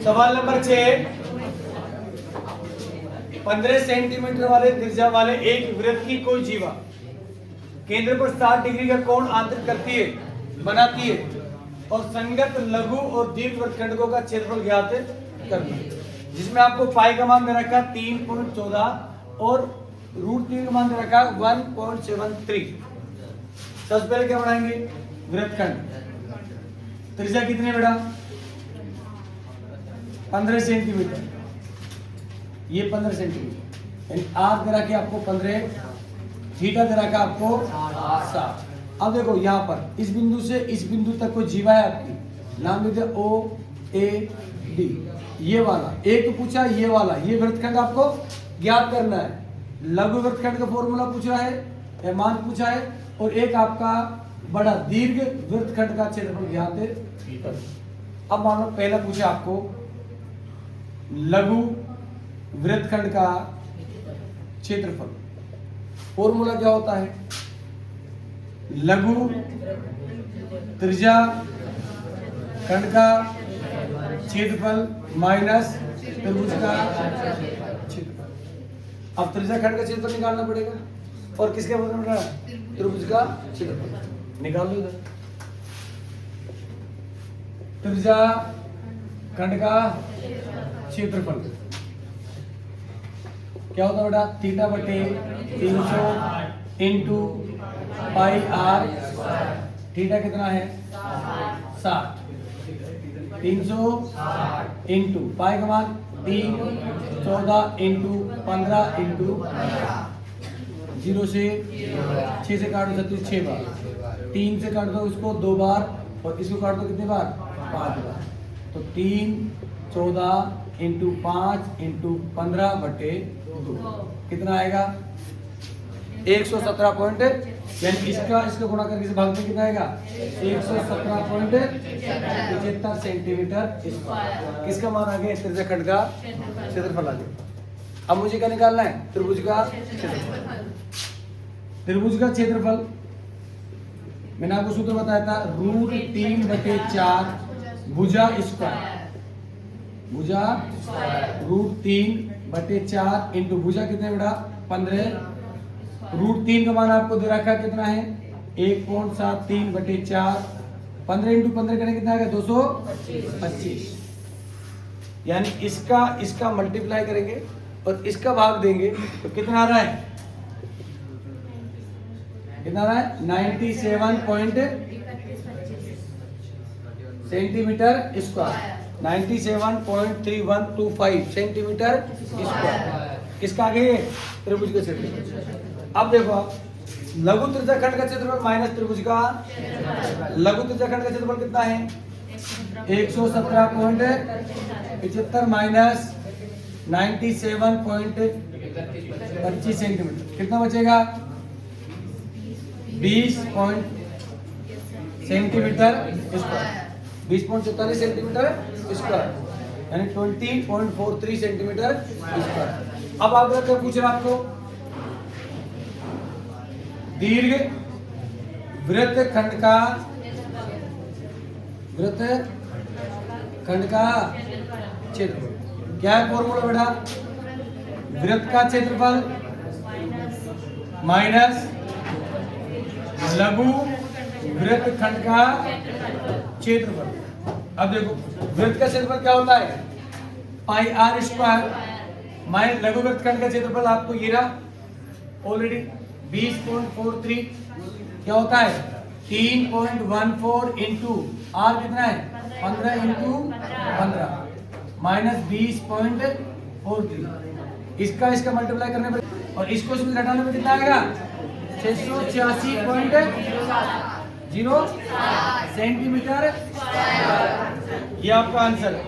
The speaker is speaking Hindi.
सवाल नंबर 6, 15 सेंटीमीटर वाले त्रिज्या वाले एक वृत्त की कोई जीवा केंद्र पर 60 डिग्री का कोण आंतरिक करती है, बनाती है और संगत लघु और दीर्घ वृत्तखंडकों का क्षेत्रफल ज्ञात करना, जिसमें आपको पाई का मान दे रखा 3.14 और √3 का मान दे रखा 1.73। सबसे पहले क्या बनाएंगे? वृत्तखंड। त्रिज्या कितनी है बेटा? 15 सेंटीमीटर। ये 15 सेंटीमीटर यानी आर दे रखा आपको 15, थीटा दे रखा आपको 60। अब देखो यहाँ पर इस बिंदु से इस बिंदु तक कोई जीवा है आपकी, नाम लिख दे OAD। ये वाला एक तो पूछा, ये वाला ये वृत्तखंड आपको ज्ञात करना है। लघु वृत्तखंड का फॉर्मूला पूछ रहा है, मान पूछा है, और एक आपका बड़ा दीर्घ वृत्तखंड का क्षेत्रफल ज्ञात है। अब मान लो पहला पूछा आपको लघु वृत्तखंड का क्षेत्रफल, फॉर्मूला क्या होता है? लघु त्रिज्या खंड का क्षेत्रफल माइनस त्रिभुज का क्षेत्रफल। अब त्रिज्या खंड का क्षेत्रफल निकालना पड़ेगा और किसके बदले में? त्रिभुज का क्षेत्रफल निकाल लो इधर। त्रिज्या खंड का क्षेत्रफल क्या होता है बेटा? थीटा बटे 300 इंटू पाई आर। थीटा कितना है? 60। 300 इंटू पाई का मान 3, 14 इंटू 15 इंटू 0 से 6 से काट दो 36 बार, 3 से काट दो इसको 2 बार और इसको काट दो कितने बार? 5 बार। तो 3, 14 इंटू 5 इंटू 15 बटे 2 कितना आएगा? 117 पॉइंट, यानी इसका गुणा करके इसे भाग में कितना आएगा? 117.75 सेंटीमीटर स्क्वायर। किसका मान आ गया? त्रिज्या खंड का क्षेत्रफल आ गया। अब मुझे क्या निकालना है? त्रिभुज का क्षेत्रफल। त्रिभुज का क्षेत्रफल मैंने आपको सूत्र बताया था, √3/4 भुजा स्क्वायर। भुजा √3/4 इंटू भुजा कितने बेटा? 15। √3 का मान आपको दे रखा कितना है? 1.73/4। 15 इंटू 15 करने कितना आएगा? 225। यानी इसका मल्टीप्लाई करेंगे और इसका भाग देंगे तो कितना आ रहा है? कितना आ रहा है? 97 सेंटीमीटर स्क्वायर। 97.3125 centimetre square. किसका आगे? त्रिभुज का क्षेत्रफल। अब देखो आप लघु त्रिज्या खंड का क्षेत्रफल माइनस त्रिभुज का। लघु त्रिज्या खंड का क्षेत्रफल कितना है? 117.75 माइनस 97.25 सेंटीमीटर कितना बचेगा? 20 सेंटीमीटर स्क्वायर। 20.44 सेंटीमीटर स्क्वायर यानी 20.43 सेंटीमीटर स्क्वायर। अब आप क्या पूछ रहे आपको? दीर्घ वृत्तखंड का क्षेत्रफल क्या है? फॉर्मूला बेटा वृत्त का क्षेत्रफल माइनस लघु वृत्तखंड का क्षेत्रफल। अब देखो वृत्त का क्षेत्रफल क्या होता है? पाई आर स्क्वायर माइनस लघु वृत्तखंड का क्षेत्रफल आपको ये रहा ऑलरेडी 20.43 क्या होता है? 3.14 इंटू आर कितना है? 15 इंटू 15 माइनस 20.43। इसका मल्टीप्लाई करने पर और इसको इसमें घटाने पर कितना आएगा? 686.0 सेंटीमीटर। ये आपका आंसर है।